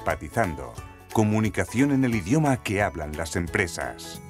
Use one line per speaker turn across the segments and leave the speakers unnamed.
Empatizando. Comunicación en el idioma que hablan las empresas.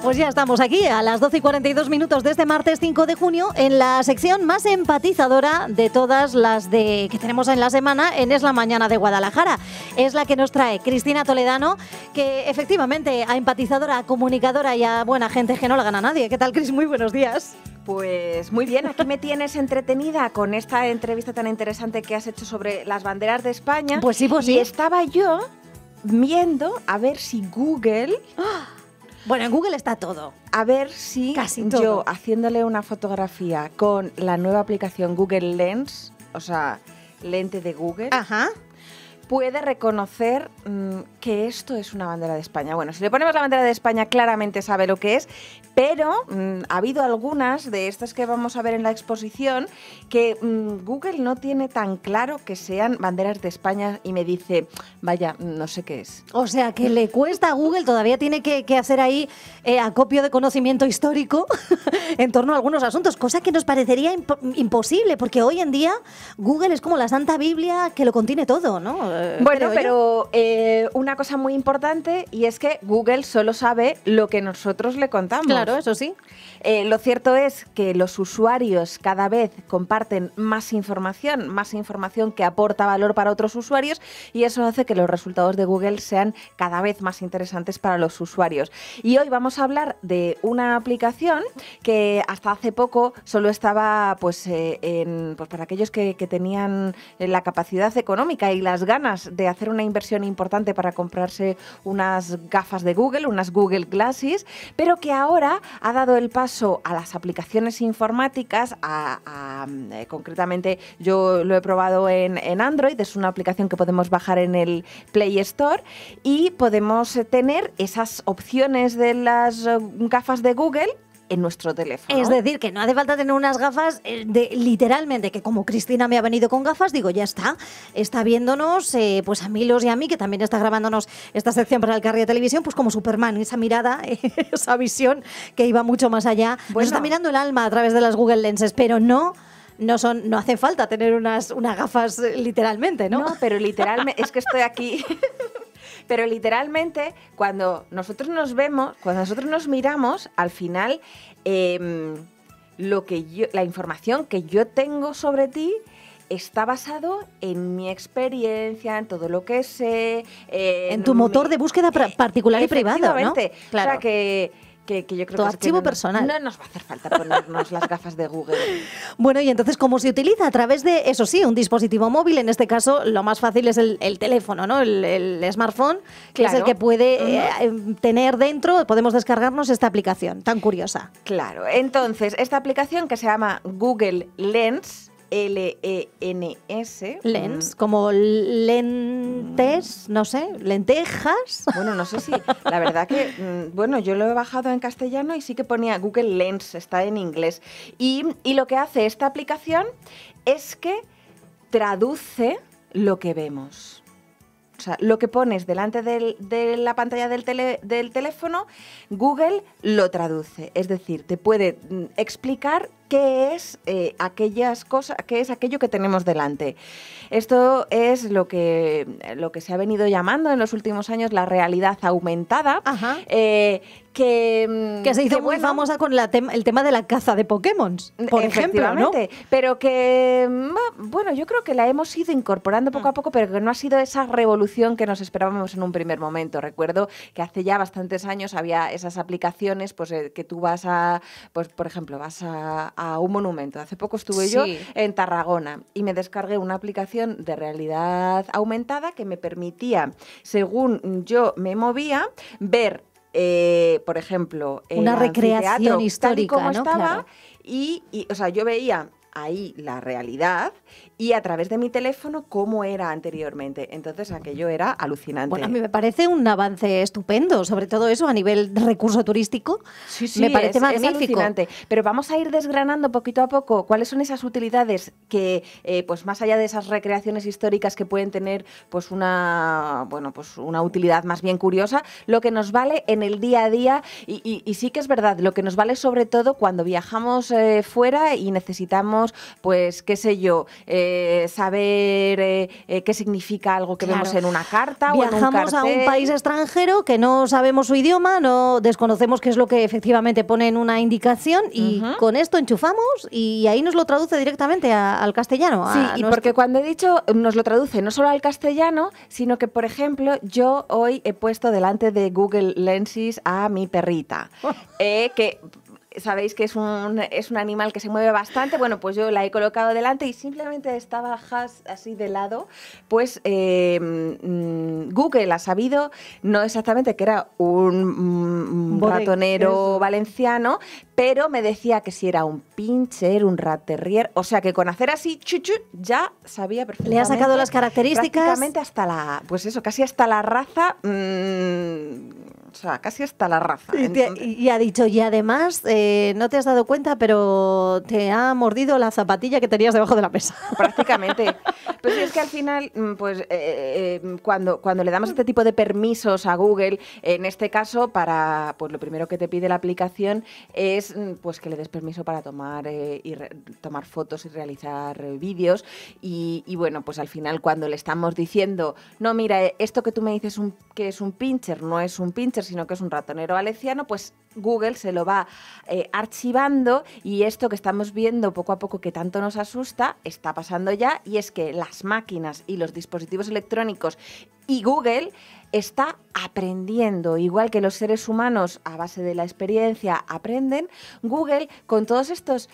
Pues ya estamos aquí a las 12:42 de este martes 5 de junio en la sección más empatizadora de todas las que tenemos en la semana en Es la Mañana de Guadalajara. Es la que nos trae Cristina Toledano, que efectivamente a empatizadora, a comunicadora y a buena gente que no la gana nadie. ¿Qué tal, Cris? Muy buenos días.
Pues muy bien, aquí me tienes entretenida con esta entrevista tan interesante que has hecho sobre las banderas de España.
Pues sí, pues sí.
Y estaba yo viendo a ver si Google...
Bueno, en Google está todo.
A ver si
casi todo.
Yo, haciéndole una fotografía con la nueva aplicación Google Lens, o sea, lente de Google,
Ajá.
puede reconocer que esto es una bandera de España. Bueno, si le ponemos la bandera de España, claramente sabe lo que es, pero ha habido algunas de estas que vamos a ver en la exposición que Google no tiene tan claro que sean banderas de España y me dice, vaya, no sé qué es.
O sea, que le cuesta a Google, todavía tiene que hacer ahí acopio de conocimiento histórico en torno a algunos asuntos, cosa que nos parecería imposible, porque hoy en día Google es como la Santa Biblia que lo contiene todo, ¿no?
Bueno, pero una cosa muy importante, y es que Google solo sabe lo que nosotros le contamos.
Claro, eso sí.
Lo cierto es que los usuarios cada vez comparten más información que aporta valor para otros usuarios, y eso hace que los resultados de Google sean cada vez más interesantes para los usuarios. Y hoy vamos a hablar de una aplicación que hasta hace poco solo estaba pues para aquellos que tenían la capacidad económica y las ganas de hacer una inversión importante para comprarse unas gafas de Google, unas Google Glasses, pero que ahora ha dado el paso a las aplicaciones informáticas, concretamente yo lo he probado en Android, es una aplicación que podemos bajar en el Play Store y podemos tener esas opciones de las gafas de Google en nuestro teléfono.
Es decir, que no hace falta tener unas gafas literalmente, que como Cristina me ha venido con gafas, digo, ya está viéndonos pues a Milos y a mí, que también está grabándonos esta sección para el Carria Televisión, pues como Superman, esa mirada, esa visión que iba mucho más allá. Nos está mirando el alma a través de las Google Lenses, pero no hace falta tener unas gafas literalmente, ¿no?
No, pero literalmente, es que estoy aquí... Pero literalmente, cuando nosotros nos vemos, cuando nosotros nos miramos, al final, la información que yo tengo sobre ti está basado en mi experiencia, en todo lo que sé.
En tu motor de búsqueda particular y privado, ¿no?
Efectivamente. Claro. O sea, que yo creo
tu archivo personal.
No nos va a hacer falta ponernos las gafas de Google.
Bueno, y entonces, ¿cómo se utiliza? A través de, eso sí, un dispositivo móvil. En este caso, lo más fácil es el teléfono, ¿no? El smartphone, que es el que puede tener dentro, podemos descargarnos esta aplicación tan curiosa.
Claro. Entonces, esta aplicación que se llama Google Lens, L-E-N-S.
Lens, como lentes, no sé, lentejas.
Bueno, no sé si, la verdad que, yo lo he bajado en castellano y sí que ponía Google Lens, está en inglés. Y lo que hace esta aplicación es que traduce lo que vemos. O sea, lo que pones delante de la pantalla del teléfono, Google lo traduce. Es decir, te puede explicar qué es qué es aquello que tenemos delante. Esto es lo que se ha venido llamando en los últimos años la realidad aumentada.
Ajá. Que se hizo muy famosa con el tema de la caza de Pokémon, por ejemplo, ¿no?
Pero que, yo creo que la hemos ido incorporando poco a poco, pero que no ha sido esa revolución que nos esperábamos en un primer momento. Recuerdo que hace ya bastantes años había esas aplicaciones, pues que tú vas por ejemplo, vas a un monumento. Hace poco estuve yo en Tarragona y me descargué una aplicación de realidad aumentada que me permitía, según yo me movía, ver por ejemplo,
una recreación histórica,
tal y como
¿no?
estaba,
Claro.
y o sea, yo veía ahí la realidad y a través de mi teléfono cómo era anteriormente. Entonces aquello era alucinante.
Bueno, a mí me parece un avance estupendo, sobre todo eso a nivel de recurso turístico.
Sí,
me parece magnífico.
Es alucinante. Pero vamos a ir desgranando poquito a poco cuáles son esas utilidades que, pues más allá de esas recreaciones históricas que pueden tener pues una utilidad más bien curiosa, lo que nos vale en el día a día y sí que es verdad, lo que nos vale sobre todo cuando viajamos fuera y necesitamos, pues qué sé yo, saber qué significa algo que vemos en una carta o en un cartel.
Viajamos a un país extranjero que no sabemos su idioma, no desconocemos qué es lo que efectivamente pone en una indicación y con esto enchufamos y ahí nos lo traduce directamente al castellano.
Sí, porque cuando he dicho nos lo traduce no solo al castellano, sino que, por ejemplo, yo hoy he puesto delante de Google Lenses a mi perrita, que... Sabéis que es un animal que se mueve bastante. Bueno, pues yo la he colocado delante y simplemente estaba así de lado. Pues Google ha sabido, no exactamente que era un ratonero valenciano, pero me decía que si era un pincher, un rat terrier, o sea que con hacer así, chuchu, ya sabía perfectamente.
Le ha sacado las características.
Prácticamente hasta la, pues eso, casi hasta la raza. O sea, casi hasta la raza.
Y ha dicho, y además, no te has dado cuenta, pero te ha mordido la zapatilla que tenías debajo de la mesa.
Prácticamente. Pues es que al final, pues cuando le damos este tipo de permisos a Google, en este caso, pues lo primero que te pide la aplicación es pues que le des permiso para tomar tomar fotos y realizar vídeos. Y bueno, pues al final cuando le estamos diciendo, no, mira, esto que tú me dices que es un pincher, no es un pincher, sino que es un ratonero valenciano, pues Google se lo va archivando y esto que estamos viendo poco a poco que tanto nos asusta está pasando ya, y es que las máquinas y los dispositivos electrónicos y Google está aprendiendo, igual que los seres humanos a base de la experiencia aprenden. Google con todos estos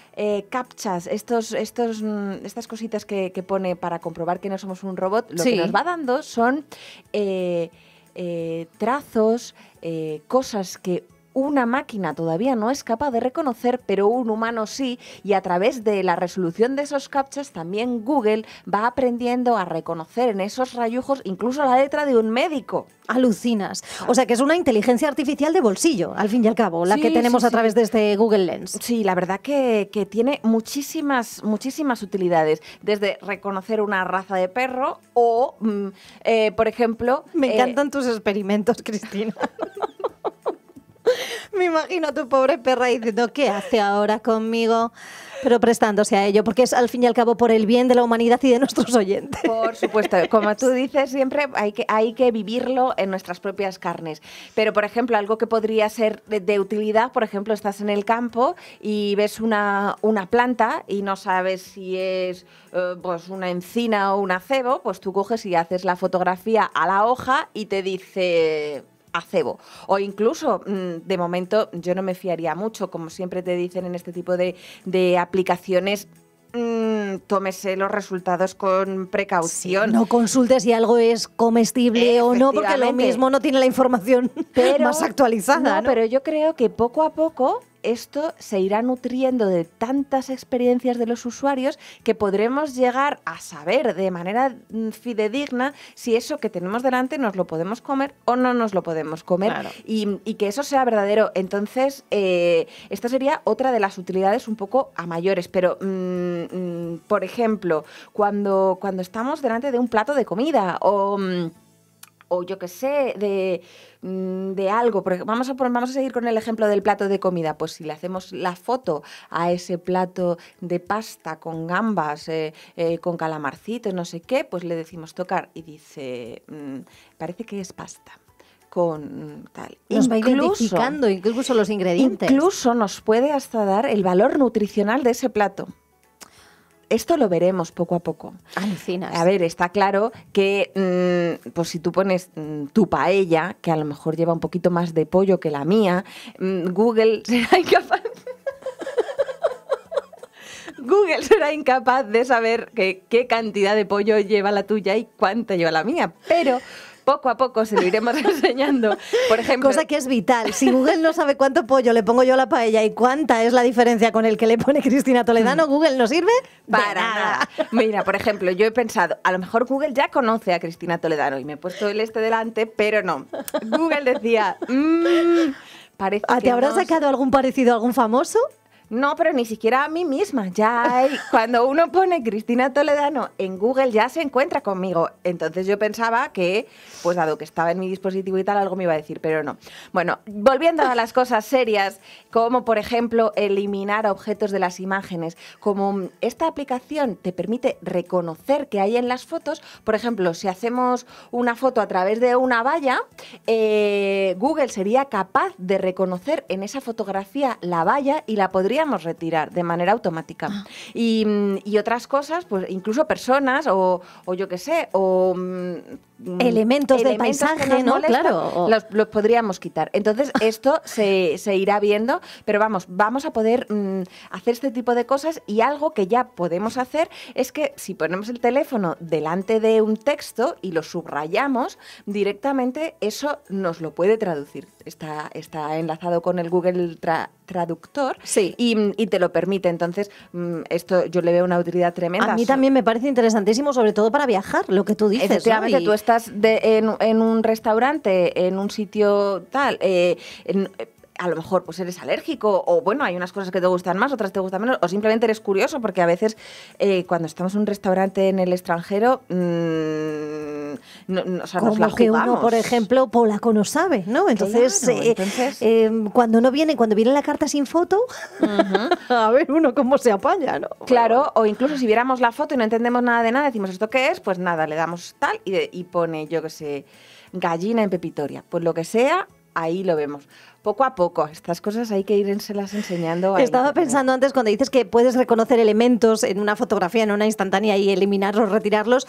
captchas, estas cositas que pone para comprobar que no somos un robot, lo que nos va dando son trazos, cosas que una máquina todavía no es capaz de reconocer, pero un humano sí, y a través de la resolución de esos captchas también Google va aprendiendo a reconocer en esos rayujos incluso la letra de un médico.
Alucinas. O sea que es una inteligencia artificial de bolsillo, al fin y al cabo, la que tenemos a través de este Google Lens.
Sí, la verdad que tiene muchísimas utilidades, desde reconocer una raza de perro o, por ejemplo...
Me encantan tus experimentos, Cristina. Me imagino a tu pobre perra diciendo, ¿qué hace ahora conmigo? Pero prestándose a ello, porque es al fin y al cabo por el bien de la humanidad y de nuestros oyentes.
Por supuesto, como tú dices siempre, hay que vivirlo en nuestras propias carnes. Pero, por ejemplo, algo que podría ser de utilidad, por ejemplo, estás en el campo y ves una planta y no sabes si es pues una encina o un acebo, pues tú coges y haces la fotografía a la hoja y te dice... acebo. O incluso, de momento, yo no me fiaría mucho, como siempre te dicen en este tipo de aplicaciones, tómese los resultados con precaución.
Sí, no consultes si algo es comestible o no, porque lo mismo no tiene la información más actualizada. ¿no?
Pero yo creo que poco a poco esto se irá nutriendo de tantas experiencias de los usuarios que podremos llegar a saber de manera fidedigna si eso que tenemos delante nos lo podemos comer o no nos lo podemos comer. Claro. Y que eso sea verdadero. Entonces, esta sería otra de las utilidades un poco a mayores. Pero, por ejemplo, cuando estamos delante de un plato de comida o yo qué sé, de algo. Vamos a seguir con el ejemplo del plato de comida. Pues si le hacemos la foto a ese plato de pasta con gambas, con calamarcitos, no sé qué, pues le decimos tocar y dice, parece que es pasta. Con tal.
Nos va identificando incluso los ingredientes.
Incluso nos puede hasta dar el valor nutricional de ese plato. Esto lo veremos poco a poco.
Alucinas.
A ver, está claro que pues si tú pones tu paella, que a lo mejor lleva un poquito más de pollo que la mía, Google será incapaz... Google será incapaz de saber qué cantidad de pollo lleva la tuya y cuánta lleva la mía. Pero Poco a poco se lo iremos enseñando. Por ejemplo,
cosa que es vital. Si Google no sabe cuánto pollo le pongo yo a la paella y cuánta es la diferencia con el que le pone Cristina Toledano, Google no sirve
para nada. Mira, por ejemplo, yo he pensado, a lo mejor Google ya conoce a Cristina Toledano y me he puesto el delante, pero no. Google decía, parece
¿te habrá
no
sacado algún parecido a algún famoso?
No, pero ni siquiera a mí misma. Ya hay, cuando uno pone Cristina Toledano en Google ya se encuentra conmigo. Entonces yo pensaba que, pues dado que estaba en mi dispositivo y tal, algo me iba a decir, pero no. Bueno, volviendo a las cosas serias, como por ejemplo eliminar objetos de las imágenes, como esta aplicación te permite reconocer qué hay en las fotos, por ejemplo, si hacemos una foto a través de una valla, Google sería capaz de reconocer en esa fotografía la valla y la podría retirar de manera automática. Y otras cosas, pues incluso personas o yo qué sé, o
elementos del paisaje, ¿no?
Molestan,
claro.
Los podríamos quitar. Entonces esto se irá viendo, pero vamos a poder hacer este tipo de cosas, y algo que ya podemos hacer es que si ponemos el teléfono delante de un texto y lo subrayamos, directamente eso nos lo puede traducir. Está enlazado con el Google Traductor,
sí,
y te lo permite. Entonces, esto yo le veo una utilidad tremenda.
A mí también me parece interesantísimo, sobre todo para viajar, lo que tú dices.
Efectivamente,
¿no?
tú estás en un restaurante, en un sitio tal, a lo mejor pues eres alérgico, o bueno, hay unas cosas que te gustan más, otras te gustan menos, o simplemente eres curioso, porque a veces cuando estamos en un restaurante en el extranjero, o sea,
como
nos la
que
jugamos.
uno, por ejemplo, polaco no sabe, ¿no? Entonces,
Claro,
cuando viene la carta sin foto, a ver uno cómo se apaña, ¿no?
Claro, o incluso si viéramos la foto y no entendemos nada de nada, decimos ¿esto qué es? Pues nada, le damos tal y pone, yo qué sé, gallina en pepitoria. Pues lo que sea, ahí lo vemos. Poco a poco, estas cosas hay que irselas enseñando.
Estaba pensando antes, cuando dices que puedes reconocer elementos en una fotografía, en una instantánea, y eliminarlos, retirarlos,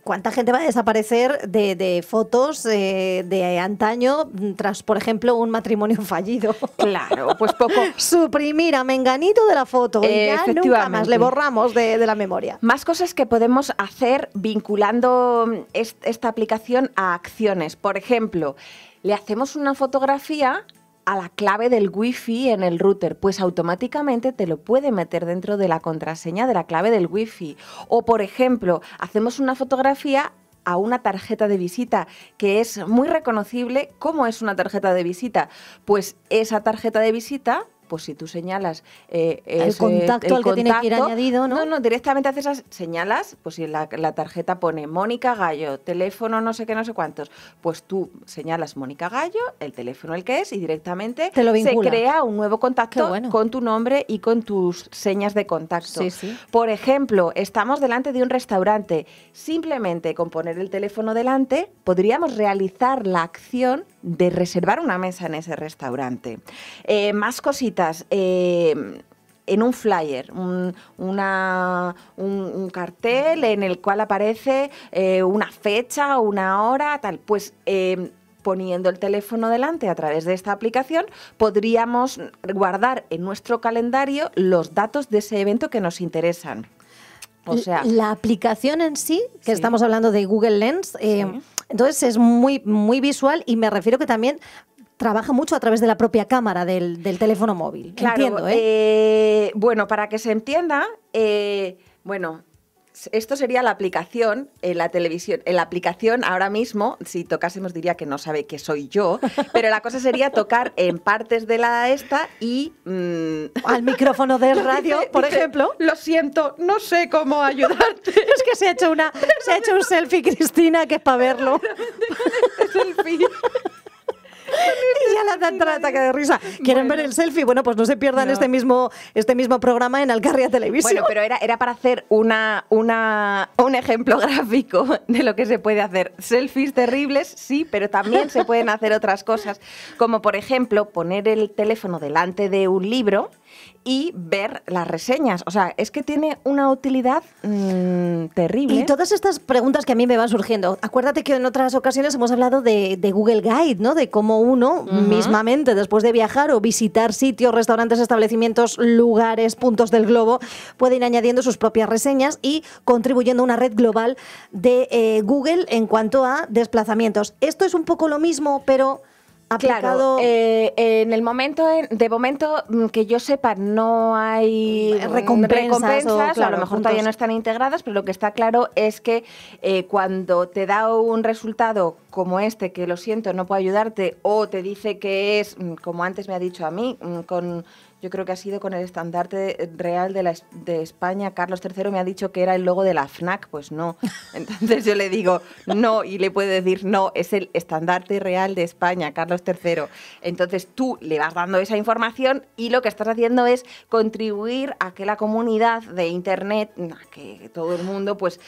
¿cuánta gente va a desaparecer de fotos de antaño tras, por ejemplo, un matrimonio fallido?
Claro, pues poco.
Suprimir a Menganito de la foto y ya nunca más le borramos de la memoria.
Más cosas que podemos hacer vinculando esta aplicación a acciones. Por ejemplo, le hacemos una fotografía a la clave del wifi en el router, pues automáticamente te lo puede meter dentro de la contraseña de la clave del wifi. O, por ejemplo, hacemos una fotografía a una tarjeta de visita, que es muy reconocible. ¿Cómo es una tarjeta de visita? Pues esa tarjeta de visita, pues si tú señalas
el contacto al que tiene que ir añadido, ¿no?
No, directamente haces esas señalas, pues si la tarjeta pone Mónica Gallo, teléfono no sé qué, no sé cuántos, pues tú señalas Mónica Gallo, el teléfono el que es, y directamente
te lo vincula.
Se crea un nuevo contacto
bueno.
con tu nombre y con tus señas de contacto.
Sí, sí.
Por ejemplo, estamos delante de un restaurante, simplemente con poner el teléfono delante podríamos realizar la acción de reservar una mesa en ese restaurante. Más cositas. En un flyer, un cartel en el cual aparece una fecha, una hora, tal, pues poniendo el teléfono delante a través de esta aplicación, podríamos guardar en nuestro calendario los datos de ese evento que nos interesan. O sea,
la aplicación en sí, que estamos hablando de Google Lens,
sí.
Entonces es muy, muy visual, y me refiero que también trabaja mucho a través de la propia cámara del teléfono móvil.
Claro,
entiendo,
bueno, para que se entienda, bueno, esto sería la aplicación en la televisión. En la aplicación ahora mismo, si tocásemos diría que no sabe que soy yo, pero la cosa sería tocar en partes de la esta y...
al micrófono de radio, por ejemplo.
Lo siento, no sé cómo ayudarte.
Es que se ha hecho un selfie, Cristina, que es para verlo.
Selfie.
Y ya la dan ataque de risa. ¿Quieren ver el selfie? Bueno, pues no se pierdan este mismo programa en Alcarria Televisión.
Bueno, pero era para hacer un ejemplo gráfico de lo que se puede hacer. Selfies terribles, sí, pero también se pueden hacer otras cosas, como por ejemplo poner el teléfono delante de un libro y ver las reseñas. O sea, es que tiene una utilidad terrible.
Y todas estas preguntas que a mí me van surgiendo, acuérdate que en otras ocasiones hemos hablado de Google Guide, ¿no? De cómo uno mismamente, después de viajar o visitar sitios, restaurantes, establecimientos, lugares, puntos del globo, puede ir añadiendo sus propias reseñas y contribuyendo a una red global de Google en cuanto a desplazamientos. Esto es un poco lo mismo, pero aplicado...
Claro, de momento que yo sepa no hay recompensas o, claro, a lo mejor todavía no están integradas, pero lo que está claro es que cuando te da un resultado como este, que lo siento, no puedo ayudarte, o te dice que es, como antes me ha dicho a mí, yo creo que ha sido con el estandarte real de España, Carlos III me ha dicho que era el logo de la FNAC, pues no. Entonces yo le digo no y le puedo decir no, es el estandarte real de España, Carlos III. Entonces tú le vas dando esa información y lo que estás haciendo es contribuir a que la comunidad de Internet, a que todo el mundo pues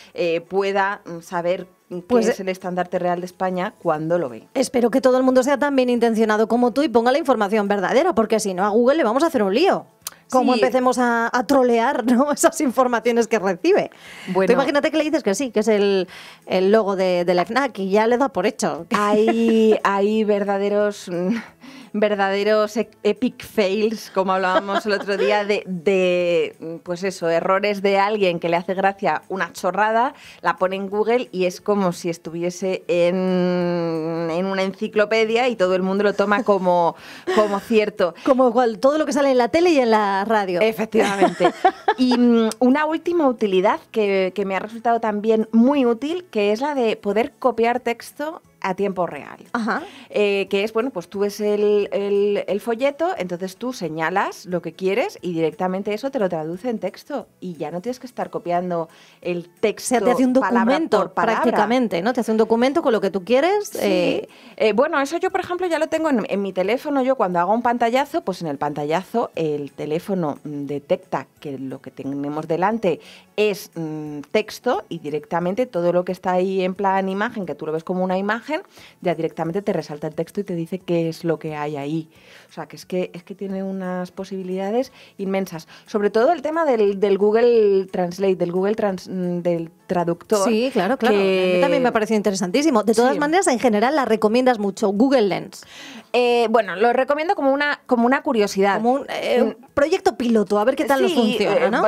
pueda saber qué es el estandarte real de España cuando lo ve.
Espero que todo el mundo sea tan bien intencionado como tú y ponga la información verdadera, porque si no a Google le vamos a hacer un lío. Como empecemos a trolear, ¿no? Esas informaciones que recibe. Bueno, tú imagínate que le dices que sí, que es el logo de la FNAC y ya le da por hecho.
Hay verdaderos epic fails, como hablábamos el otro día, de pues eso, errores de alguien que le hace gracia una chorrada, la pone en Google y es como si estuviese en una enciclopedia y todo el mundo lo toma como cierto.
Como igual todo lo que sale en la tele y en la radio.
Efectivamente. Y una última utilidad que me ha resultado también muy útil, que es la de poder copiar texto a tiempo real.
Ajá.
Que es, bueno, pues tú ves el folleto, entonces tú señalas lo que quieres y directamente eso te lo traduce en texto y ya no tienes que estar copiando el texto.
O sea, te hace un documento
palabra por palabra.
Prácticamente, ¿no? Te hace un documento con lo que tú quieres.
Sí. Bueno, eso yo, por ejemplo, ya lo tengo en mi teléfono. Yo cuando hago un pantallazo, pues en el pantallazo el teléfono detecta que lo que tenemos delante es texto y directamente todo lo que está ahí en plan imagen, que tú lo ves como una imagen, ya directamente te resalta el texto y te dice qué es lo que hay ahí. O sea, que es que tiene unas posibilidades inmensas. Sobre todo el tema del Google Translate, del traductor.
Sí, claro. A mí también me ha parecido interesantísimo. De todas maneras, en general, la recomiendas mucho, Google Lens.
Bueno, lo recomiendo como una curiosidad.
Como un proyecto piloto, a ver qué tal nos funciona, ¿no?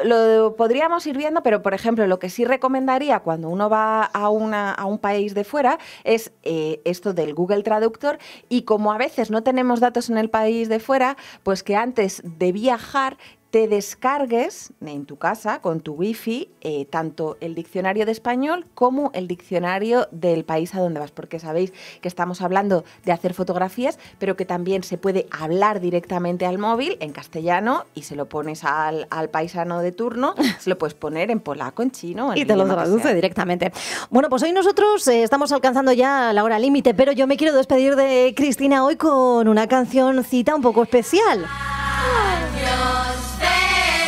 Lo podríamos ir viendo, pero, por ejemplo, lo que sí recomendaría cuando uno va a un país de fuera es esto del Google Traductor, y como a veces no tenemos datos en el país de fuera, pues que antes de viajar te descargues en tu casa con tu wifi tanto el diccionario de español como el diccionario del país a donde vas, porque sabéis que estamos hablando de hacer fotografías, pero que también se puede hablar directamente al móvil en castellano y se lo pones al paisano de turno, se lo puedes poner en polaco, en chino, en
y te lo traduce directamente. Bueno, pues hoy nosotros estamos alcanzando ya la hora límite, pero yo me quiero despedir de Cristina hoy con una cancioncita un poco especial.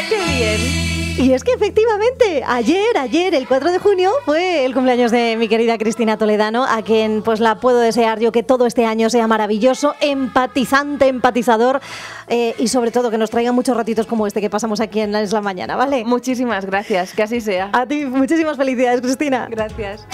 ¡Qué bien!
Y es que efectivamente, ayer, el 4 de junio, fue el cumpleaños de mi querida Cristina Toledano, a quien pues la puedo desear yo que todo este año sea maravilloso, empatizador y sobre todo que nos traiga muchos ratitos como este que pasamos aquí en Es la Mañana, ¿vale?
Muchísimas gracias, que así sea.
A ti, muchísimas felicidades, Cristina.
Gracias.